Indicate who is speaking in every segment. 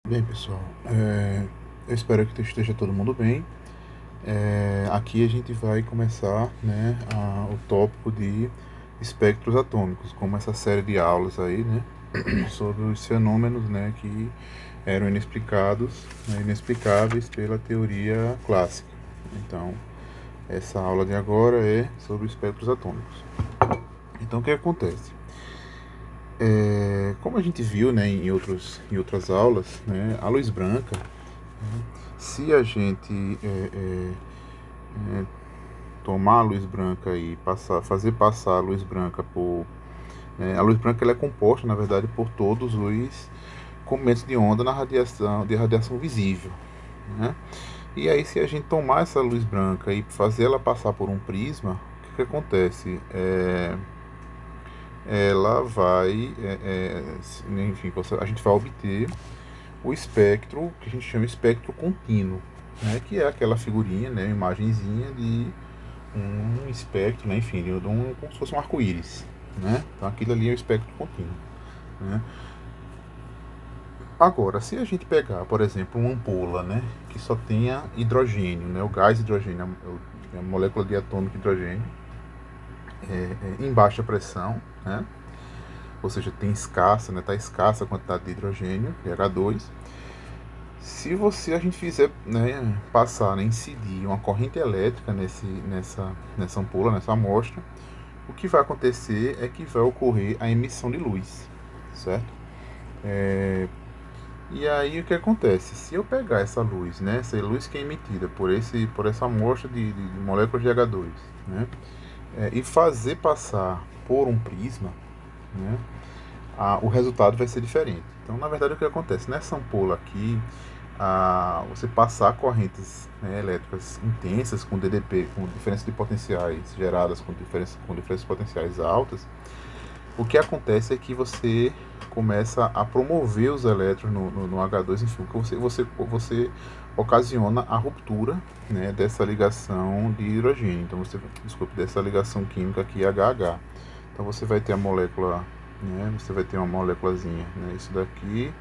Speaker 1: Bem, pessoal, eu espero que esteja todo mundo bem. Aqui a gente vai começar, né, o tópico de espectros atômicos, como essa série de aulas aí, né, sobre os fenômenos, né, que eram inexplicados, né, inexplicáveis pela teoria clássica. Então, essa aula de agora é sobre espectros atômicos. Então, o que acontece? Como a gente viu, né, em outras aulas, né, a luz branca, se a gente tomar a luz branca e fazer passar a luz branca por... a luz branca ela é composta, na verdade, por todos os comprimentos de onda de radiação visível. Né? E aí, se a gente tomar essa luz branca e fazer ela passar por um prisma, o que acontece? Ela vai, enfim, a gente vai obter o espectro que a gente chama de espectro contínuo, né, que é aquela figurinha, né, imagenzinha de um espectro, né, enfim, como se fosse um arco-íris, né? Então aquilo ali é o espectro contínuo, né? Agora, se a gente pegar, por exemplo, uma ampola, né, que só tenha hidrogênio, né, o gás hidrogênio, a molécula de atômico de hidrogênio, em baixa pressão, né? Ou seja, tem escassa, né, tá escassa a quantidade de hidrogênio, que é H2. Se a gente fizer, né, passar, né, incidir uma corrente elétrica nessa ampola, nessa amostra, o que vai acontecer é que vai ocorrer a emissão de luz, certo? E aí o que acontece? Se eu pegar essa luz, né, essa luz que é emitida por essa amostra de moléculas de H2, né, e fazer passar por um prisma, né, o resultado vai ser diferente. Então, na verdade, o que acontece? Nessa ampola aqui, você passar correntes, né, elétricas intensas com DDP, com diferença de potenciais geradas com diferenças potenciais altas, o que acontece é que você começa a promover os elétrons no H2, enfim, você ocasiona a ruptura, né, dessa ligação de hidrogênio. Então, dessa ligação química aqui HH. Então, você vai ter a molécula, né, você vai ter uma moléculazinha, né, isso daqui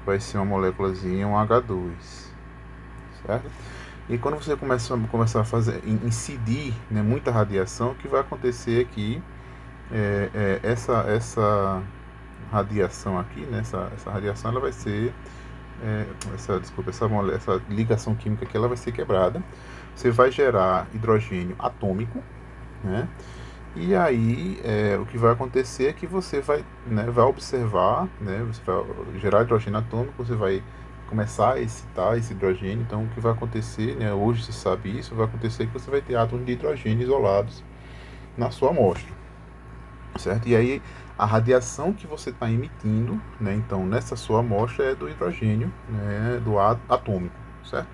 Speaker 1: vai ser uma moléculazinha, um H2, certo? E quando você começar a incidir, né, muita radiação, o que vai acontecer é que essa radiação aqui, né, essa radiação ela vai ser, essa ligação química aqui ela vai ser quebrada. Você vai gerar hidrogênio atômico, né? E aí o que vai acontecer é que você vai, né, vai observar, né, você vai gerar hidrogênio atômico, você vai começar a excitar esse hidrogênio. Então o que vai acontecer, né, hoje se sabe isso, vai acontecer que você vai ter átomos de hidrogênio isolados na sua amostra, certo? E aí a radiação que você está emitindo, né, então nessa sua amostra é do hidrogênio, né, do atômico, certo?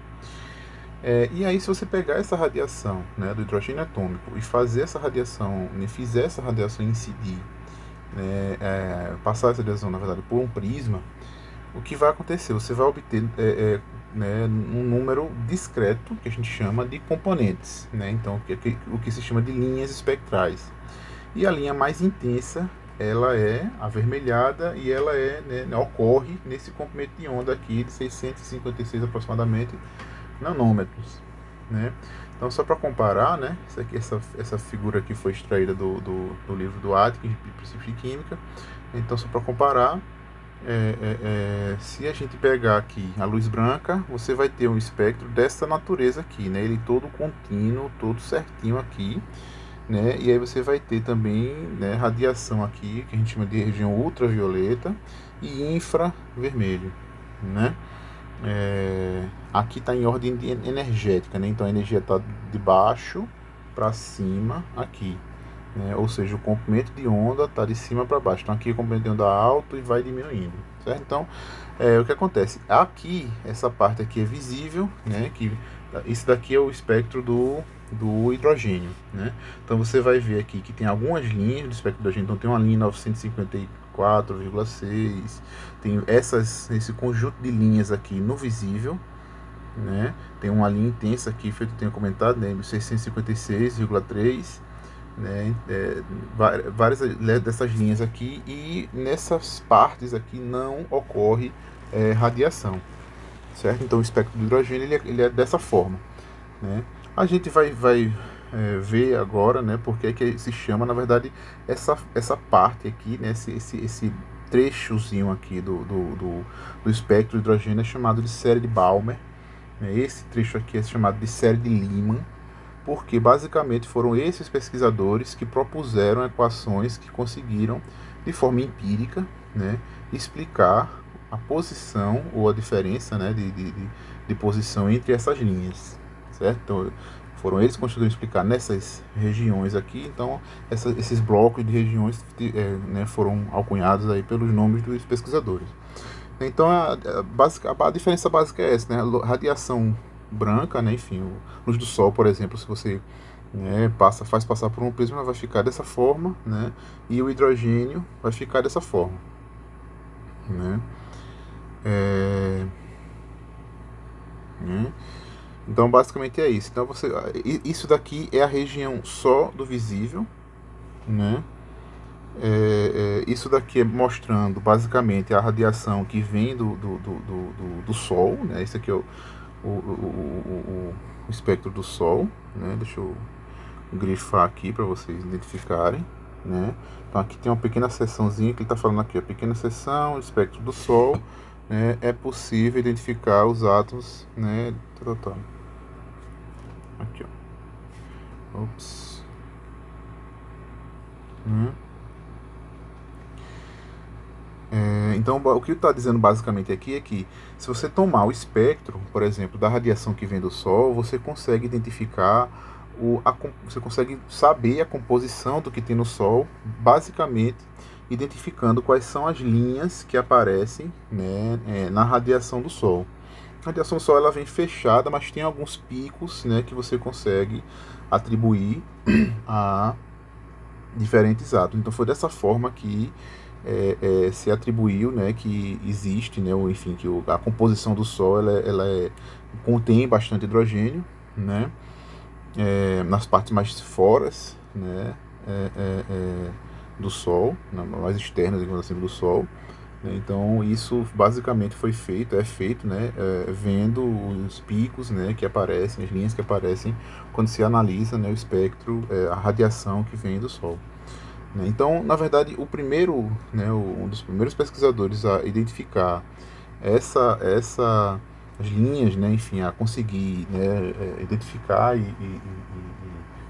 Speaker 1: E aí, se você pegar essa radiação, né, do hidrogênio atômico e fazer essa radiação, né, fizer essa radiação incidir, né, passar essa radiação, na verdade, por um prisma, o que vai acontecer? Você vai obter né, um número discreto, que a gente chama de componentes, né? Então, o que se chama de linhas espectrais. E a linha mais intensa, ela é avermelhada e ela né, ocorre nesse comprimento de onda aqui de 656 aproximadamente nanômetros, né? Então, só para comparar, né, essa figura aqui foi extraída do livro do Atkins, de princípios de química. Então, só para comparar, se a gente pegar aqui a luz branca, você vai ter um espectro dessa natureza aqui, né? Ele todo contínuo, todo certinho aqui, né? E aí você vai ter também, né, radiação aqui, que a gente chama de região ultravioleta e infravermelho, né? Aqui está em ordem energética, né? Então a energia está de baixo para cima aqui, né? Ou seja, o comprimento de onda está de cima para baixo. Então aqui o comprimento de onda alto e vai diminuindo, certo? Então o que acontece? Aqui, essa parte aqui é visível, né? Isso daqui é o espectro do hidrogênio, né? Então você vai ver aqui que tem algumas linhas do espectro do hidrogênio. Então tem uma linha 954,6, tem esse conjunto de linhas aqui no visível, né? Tem uma linha intensa aqui, feito tenho comentado, né, 656,3, né? Várias dessas linhas aqui, e nessas partes aqui não ocorre radiação, certo? Então o espectro do hidrogênio ele é dessa forma, né? A gente vai ver agora, né, porque é que se chama, na verdade, essa parte aqui, né, esse trechozinho aqui do espectro do hidrogênio é chamado de série de Balmer, né? Esse trecho aqui é chamado de série de Lyman, porque basicamente foram esses pesquisadores que propuseram equações que conseguiram, de forma empírica, né, explicar a posição ou a diferença, né, de posição entre essas linhas, certo? Então, foram eles que conseguiram explicar nessas regiões aqui, então esses blocos de regiões né, foram alcunhados aí pelos nomes dos pesquisadores. Então a diferença básica é essa, né? A radiação branca, né? Enfim, luz do sol, por exemplo, se você, né, faz passar por um prisma, ela vai ficar dessa forma, né? E o hidrogênio vai ficar dessa forma, né? Né? Então basicamente é isso. Então isso daqui é a região só do visível, né? Isso daqui é mostrando basicamente a radiação que vem do Sol, né? Esse aqui é o espectro do Sol, né? Deixa eu grifar aqui para vocês identificarem, né? Então aqui tem uma pequena seçãozinha que ele está falando aqui, a pequena seção, espectro do Sol, né? É possível identificar os átomos, né? Aqui, ó. Ops. Então, o que está dizendo basicamente aqui é que se você tomar o espectro, por exemplo, da radiação que vem do Sol, você consegue identificar, você consegue saber a composição do que tem no Sol, basicamente identificando quais são as linhas que aparecem, né, na radiação do Sol. A radiação do Sol ela vem fechada, mas tem alguns picos, né, que você consegue atribuir a diferentes átomos. Então foi dessa forma que se atribuiu, né, que existe, né, ou, enfim, que a composição do Sol contém bastante hidrogênio, né, nas partes mais fora, né, do Sol, mais externas, digamos assim, do Sol. Então isso basicamente é feito, né, vendo os picos, né, que aparecem, as linhas que aparecem quando se analisa, né, o espectro, a radiação que vem do Sol. Então, na verdade, um dos primeiros pesquisadores a identificar as linhas, né, enfim, a conseguir, né, identificar e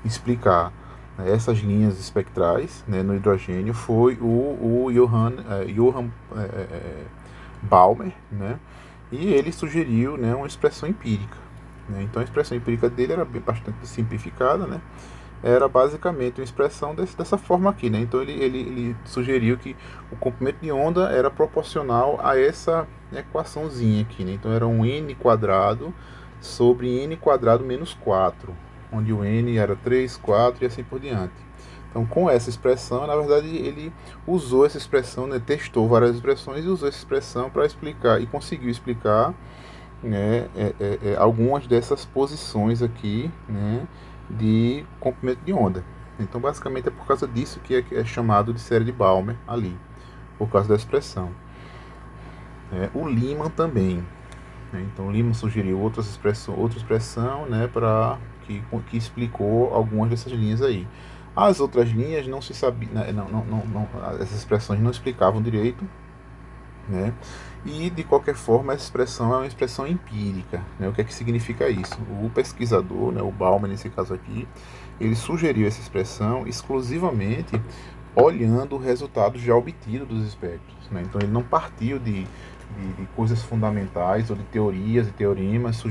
Speaker 1: explicar, né, essas linhas espectrais, né, no hidrogênio foi o Johann Balmer, né, e ele sugeriu, né, uma expressão empírica. Né, então, a expressão empírica dele era bastante simplificada, né, era basicamente uma expressão dessa forma aqui, né? Então ele sugeriu que o comprimento de onda era proporcional a essa equaçãozinha aqui, né? Então era um n quadrado sobre n quadrado menos 4, onde o n era 3, 4 e assim por diante. Então com essa expressão, na verdade ele usou essa expressão, né? Testou várias expressões e usou essa expressão para explicar, e conseguiu explicar, né, algumas dessas posições aqui, né, de comprimento de onda. Então, basicamente, é por causa disso que é chamado de série de Balmer ali, por causa da expressão. O Lyman também. Né? Então, o Lyman sugeriu outra expressão, né, que explicou algumas dessas linhas aí. As outras linhas não se sabia, né, essas expressões não explicavam direito, né? E de qualquer forma essa expressão é uma expressão empírica, né? O que é que significa isso? O pesquisador, né, o Balmer nesse caso aqui, ele sugeriu essa expressão exclusivamente olhando o resultado já obtido dos espectros, né? Então ele não partiu de coisas fundamentais ou de teorias e teoremas,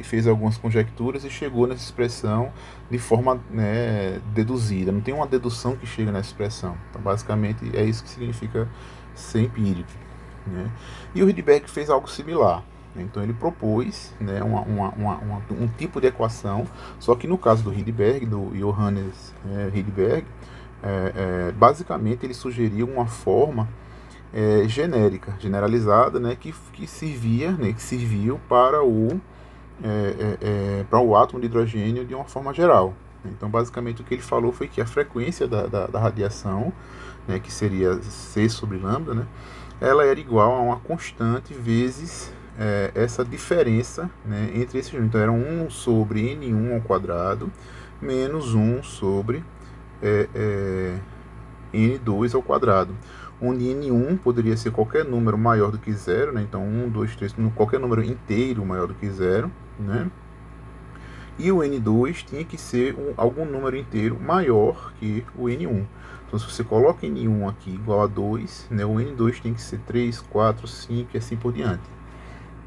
Speaker 1: fez algumas conjecturas e chegou nessa expressão de forma, né, deduzida. Não tem uma dedução que chega nessa expressão. Então basicamente é isso que significa ser empírico. Né? E o Rydberg fez algo similar. Né? Então ele propôs, né, um tipo de equação, só que no caso do Rydberg, do Johannes Rydberg, basicamente ele sugeriu uma forma genérica, generalizada, né, que serviu para o átomo de hidrogênio de uma forma geral. Então basicamente o que ele falou foi que a frequência da radiação, né, que seria C sobre lambda, né, ela era igual a uma constante vezes essa diferença, né, entre esses números. Então era 1 sobre n1 ao quadrado menos 1 sobre n2 ao quadrado, onde n1 poderia ser qualquer número maior do que zero, né? Então 1, 2, 3, qualquer número inteiro maior do que zero, né? E o n2 tinha que ser algum número inteiro maior que o n1. Então, se você coloca n1 aqui igual a 2, né, o n2 tem que ser 3, 4, 5 e assim por diante.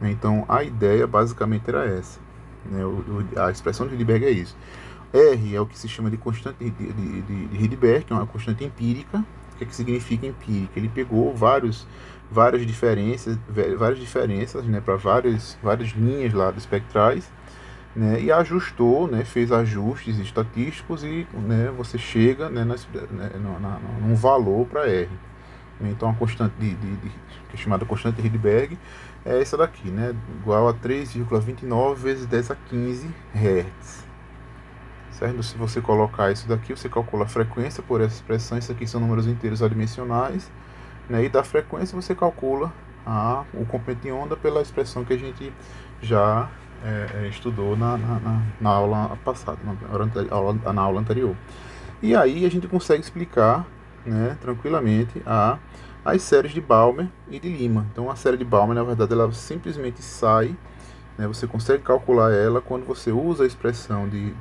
Speaker 1: Então, a ideia basicamente era essa. Né, a expressão de Rydberg é isso. R é o que se chama de constante de Rydberg, que é uma constante empírica. O que significa empírica? Ele pegou várias diferenças, né, para várias linhas lá espectrais, né, e ajustou, né, fez ajustes estatísticos e, né, você chega, né, num valor para R. Então a constante que é chamada constante de Rydberg é essa daqui, né, igual a 3,29 vezes 10 a 15 Hz. Certo? Se você colocar isso daqui, você calcula a frequência por essa expressão. Isso aqui são números inteiros adimensionais, né, e da frequência você calcula o comprimento de onda pela expressão que a gente já estudou na aula passada, na aula anterior. E aí a gente consegue explicar, né, tranquilamente as séries de Balmer e de Lima. Então a série de Balmer, na verdade, ela simplesmente sai, né, você consegue calcular ela quando você usa a expressão de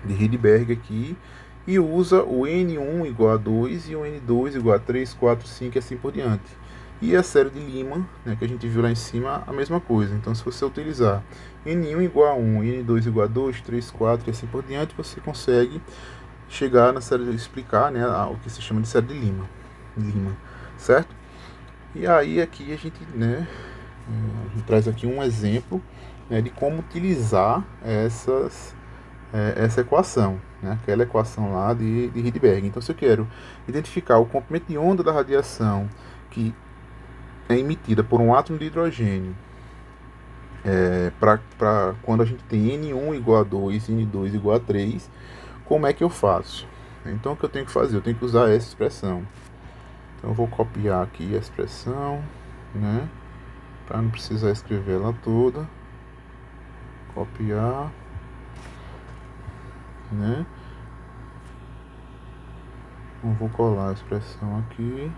Speaker 1: Rydberg aqui e usa o N1 igual a 2 e o N2 igual a 3, 4, 5 e assim por diante. E a série de Lima, né, que a gente viu lá em cima, a mesma coisa. Então, se você utilizar N1 igual a 1 e N2 igual a 2, 3, 4 e assim por diante, você consegue chegar na série de explicar, né, o que se chama de série de Lima, certo? E aí aqui a gente, né, a gente traz aqui um exemplo, né, de como utilizar essa equação, né, aquela equação lá de Rydberg. Então, se eu quero identificar o comprimento de onda da radiação que é emitida por um átomo de hidrogênio, para quando a gente tem N1 igual a 2 e N2 igual a 3, como é que eu faço? Então, o que eu tenho que fazer? Eu tenho que usar essa expressão. Então, eu vou copiar aqui a expressão, né, para não precisar escrever ela toda. Copiar, né? Eu vou colar a expressão aqui.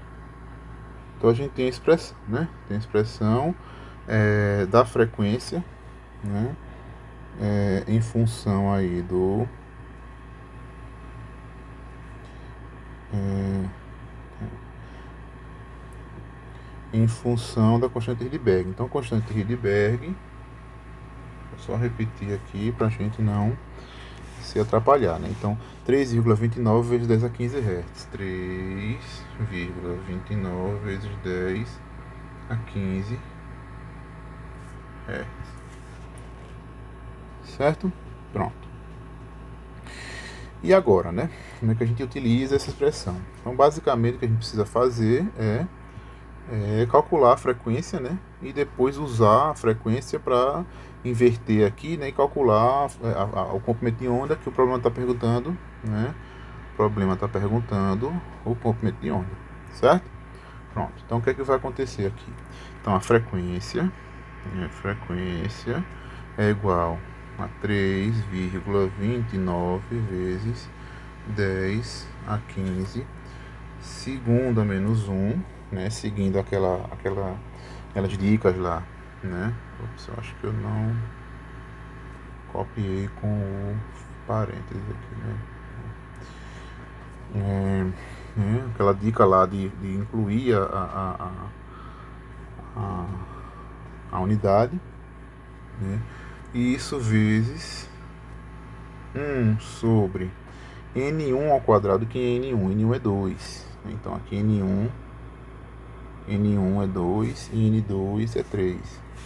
Speaker 1: Então a gente tem a expressão, né? Tem a expressão da frequência, né? Em função aí do em função da constante de Rydberg. Então, a constante de Rydberg, vou só repetir aqui para a gente não se atrapalhar, né? Então, 3,29 vezes 10 a 15 Hz. 3,29 vezes 10 a 15 Hz. Certo? Pronto. E agora, né? Como é que a gente utiliza essa expressão? Então, basicamente, o que a gente precisa fazer é calcular a frequência, né? E depois usar a frequência para inverter aqui, né? E calcular o comprimento de onda que o problema está perguntando, né? O problema está perguntando o comprimento de onda, certo? Pronto. Então, o que é que vai acontecer aqui? Então, a frequência é igual a 3,29 vezes 10 a 15 segunda menos 1, né, seguindo aquelas dicas lá, né? Ops, eu acho que eu não copiei com o parênteses aqui, né? Aquela dica lá de incluir a unidade, né? E isso vezes 1 sobre N1 ao quadrado, que é N1. N1 é 2. Então aqui N1 é 2 e N2 é 3,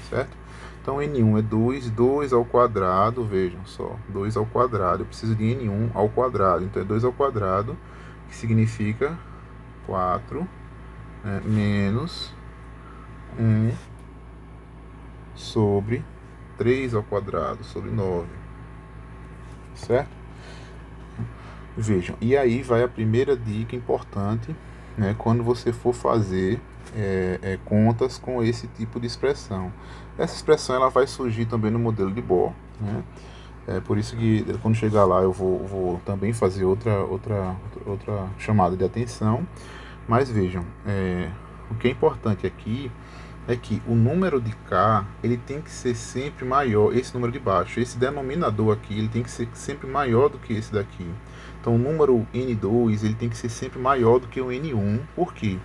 Speaker 1: certo? Então N1 é 2, 2 ao quadrado, vejam só, 2 ao quadrado, eu preciso de N1 ao quadrado, então é 2 ao quadrado, que significa 4, né, menos 1 sobre 3 ao quadrado, sobre 9, certo? Vejam, e aí vai a primeira dica importante, né, quando você for fazer contas com esse tipo de expressão. Essa expressão ela vai surgir também no modelo de Bohr, né? É por isso que quando chegar lá eu vou também fazer outra chamada de atenção. Mas vejam, o que é importante aqui é que o número de K ele tem que ser sempre maior, esse número de baixo, esse denominador aqui, ele tem que ser sempre maior do que esse daqui. Então o número N2 ele tem que ser sempre maior do que o N1. Por quê?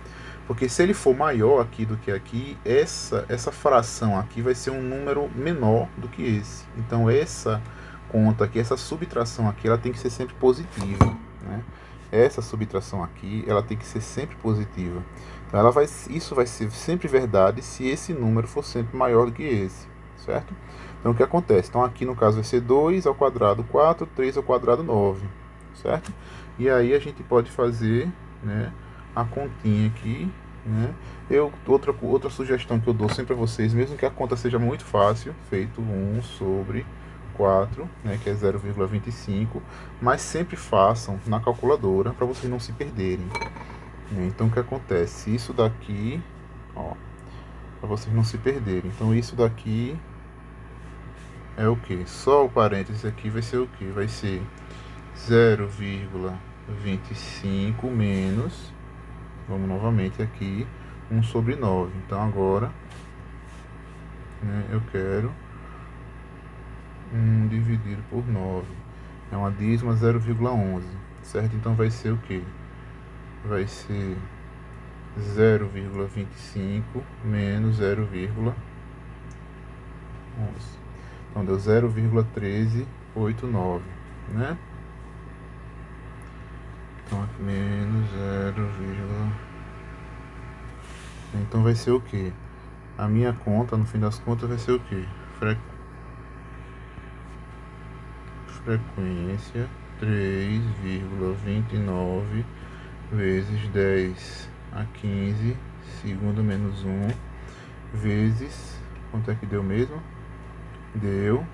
Speaker 1: Porque se ele for maior aqui do que aqui, essa fração aqui vai ser um número menor do que esse. Então essa conta aqui, essa subtração aqui, ela tem que ser sempre positiva, né? Essa subtração aqui, ela tem que ser sempre positiva. Então isso vai ser sempre verdade se esse número for sempre maior do que esse, certo? Então o que acontece? Então aqui no caso vai ser 2 ao quadrado 4, 3 ao quadrado 9, certo? E aí a gente pode fazer, né, a continha aqui, né? Outra sugestão que eu dou sempre a vocês, mesmo que a conta seja muito fácil, feito 1 sobre 4, né, que é 0,25, mas sempre façam na calculadora para vocês não se perderem. Então o que acontece? Isso daqui, ó, para vocês não se perderem. Então isso daqui é o que? Só o parênteses aqui vai ser o que? Vai ser 0,25 menos, vamos novamente aqui, 1 sobre 9. Então agora, né, eu quero 1 dividido por 9. É uma dízima 0,11, certo? Então vai ser o que? Vai ser 0,25 menos 0,11. Então deu 0,1389, né? Então aqui menos 0, então vai ser o que? A minha conta, no fim das contas, vai ser o que? Frequência 3,29 vezes 10 a 15, segundo menos 1, vezes, quanto é que deu mesmo? Deu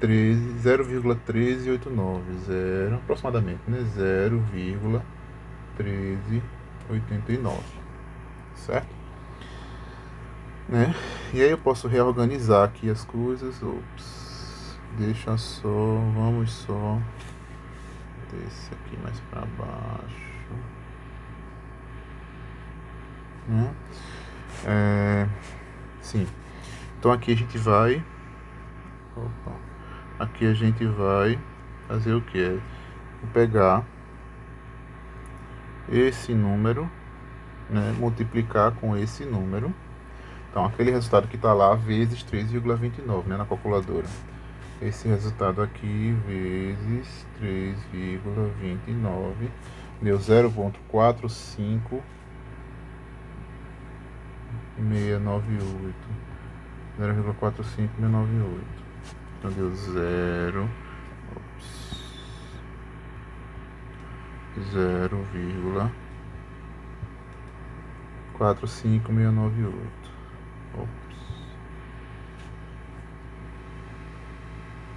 Speaker 1: 0,1389, aproximadamente, né? 0,1389, certo? Né? E aí eu posso reorganizar aqui as coisas. Deixa só, vamos só descer aqui mais para baixo, né? Sim. Então aqui a gente vai, aqui a gente vai fazer o que? Vou pegar esse número, né, multiplicar com esse número. Então aquele resultado que está lá vezes 3,29, né, na calculadora. Esse resultado aqui vezes 3,29 deu 0,45698. Então deu 0,45698.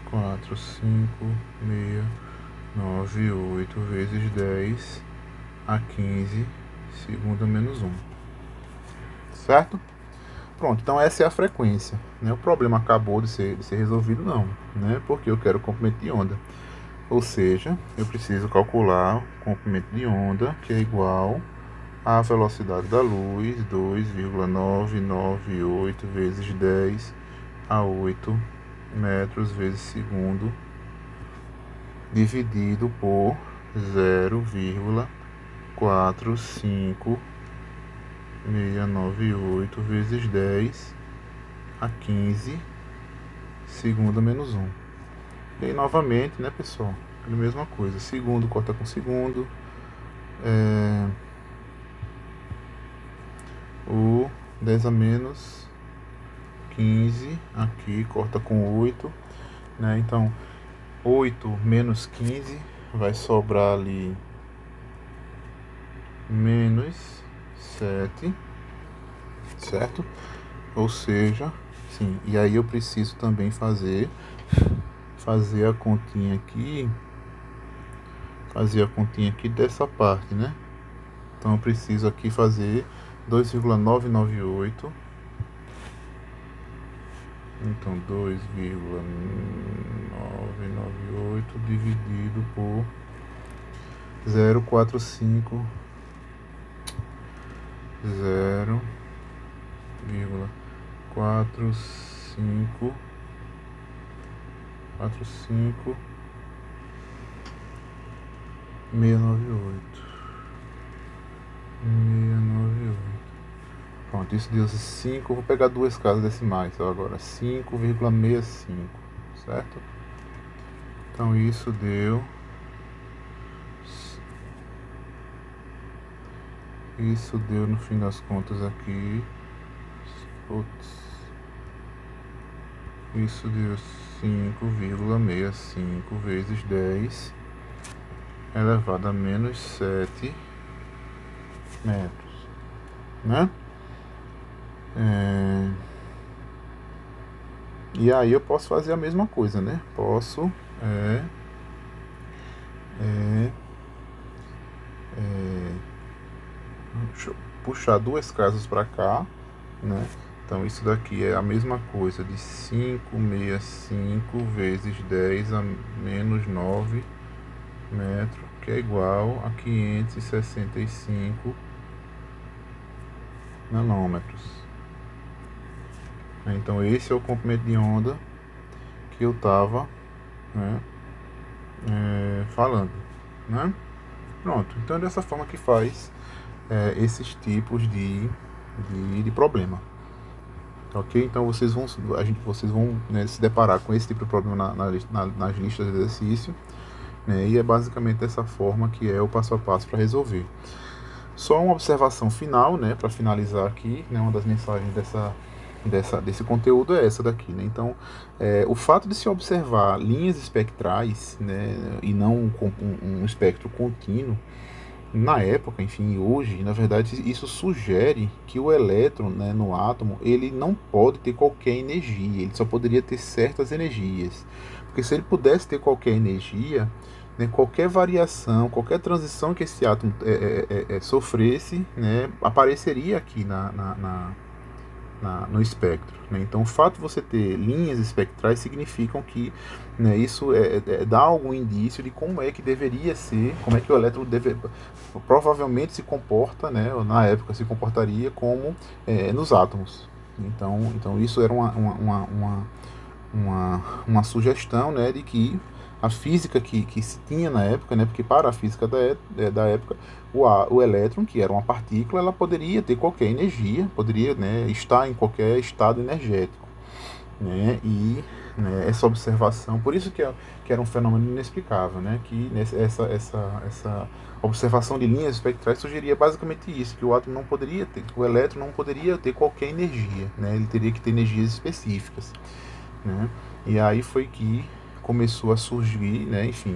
Speaker 1: 45698 vezes 10 a 15, segundo menos 1. Certo? Pronto, então essa é a frequência, né? O problema acabou de ser resolvido, não, né? Porque eu quero o comprimento de onda. Ou seja, eu preciso calcular o comprimento de onda, que é igual à velocidade da luz, 2,998 vezes 10 a 8 metros vezes segundo, dividido por 0,45698 vezes 10 a 15, segundo menos 1. E aí novamente, né, pessoal, a mesma coisa, segundo corta com segundo, o 10 a menos 15 aqui corta com 8, né? Então 8 menos 15 vai sobrar ali menos 7, certo? Ou seja, sim, e aí eu preciso também fazer a continha aqui, dessa parte, né? Então eu preciso aqui fazer 2,998. Então 2,998 dividido por 0,45 0,45 698. Pronto, isso deu 5. Vou pegar duas casas decimais agora. 5,65, certo? Então isso deu. Isso deu no fim das contas aqui. Isso deu 5,65 vezes 10 elevado a menos 7 metros, né? E aí eu posso fazer a mesma coisa, né? Posso deixa eu puxar duas casas para cá, né? Então isso daqui é a mesma coisa de 565 vezes 10 a menos 9 metros, que é igual a 565 nanômetros. Então esse é o comprimento de onda que eu estava, né, falando, né? Pronto, então é dessa forma que faz esses tipos de problema. Ok? Então vocês vão né, se deparar com esse tipo de problema nas listas de exercício, né, e é basicamente dessa forma que é o passo a passo para resolver. Só uma observação final, né, para finalizar aqui, né, uma das mensagens desse conteúdo é essa daqui, né? Então, o fato de se observar linhas espectrais, né, e não um espectro contínuo, na época, enfim, hoje, na verdade, isso sugere que o elétron, né, no átomo, ele não pode ter qualquer energia, ele só poderia ter certas energias. Porque se ele pudesse ter qualquer energia, né, qualquer variação, qualquer transição que esse átomo sofresse, né, apareceria aqui no espectro, né? Então, o fato de você ter linhas espectrais significam que, né, isso dá algum indício de como é que deveria ser, como é que o elétron provavelmente se comporta, né, ou na época se comportaria como nos átomos. Então isso era uma sugestão, né, de que a física que se tinha na época, né, porque para a física da época, o elétron, que era uma partícula, ela poderia ter qualquer energia, poderia, né, estar em qualquer estado energético, né, e, né, essa observação, por isso que era um fenômeno inexplicável, né, que essa observação de linhas espectrais sugeria basicamente isso, que o átomo não poderia ter, o elétron não poderia ter qualquer energia, né, ele teria que ter energias específicas, né, e aí foi que começou a surgir, né, enfim,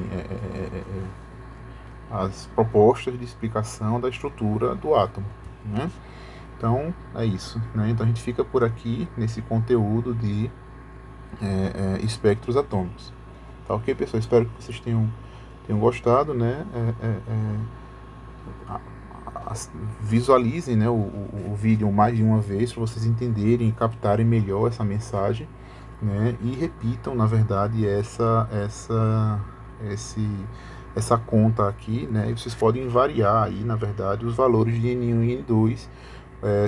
Speaker 1: as propostas de explicação da estrutura do átomo, né? Então é isso, né? Então a gente fica por aqui nesse conteúdo de espectros atômicos. Tá ok, pessoal? Espero que vocês tenham gostado, né? Visualizem, né, o vídeo mais de uma vez para vocês entenderem e captarem melhor essa mensagem, né? E repitam, na verdade, essa conta aqui, né? E vocês podem variar aí, na verdade, os valores de N1 e N2,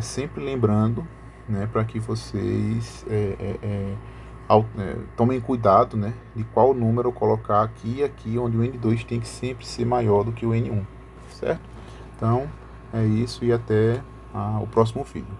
Speaker 1: sempre lembrando, né, para que vocês tomem cuidado, né, de qual número colocar aqui e aqui, onde o N2 tem que sempre ser maior do que o N1, certo? Então, é isso e até o próximo vídeo.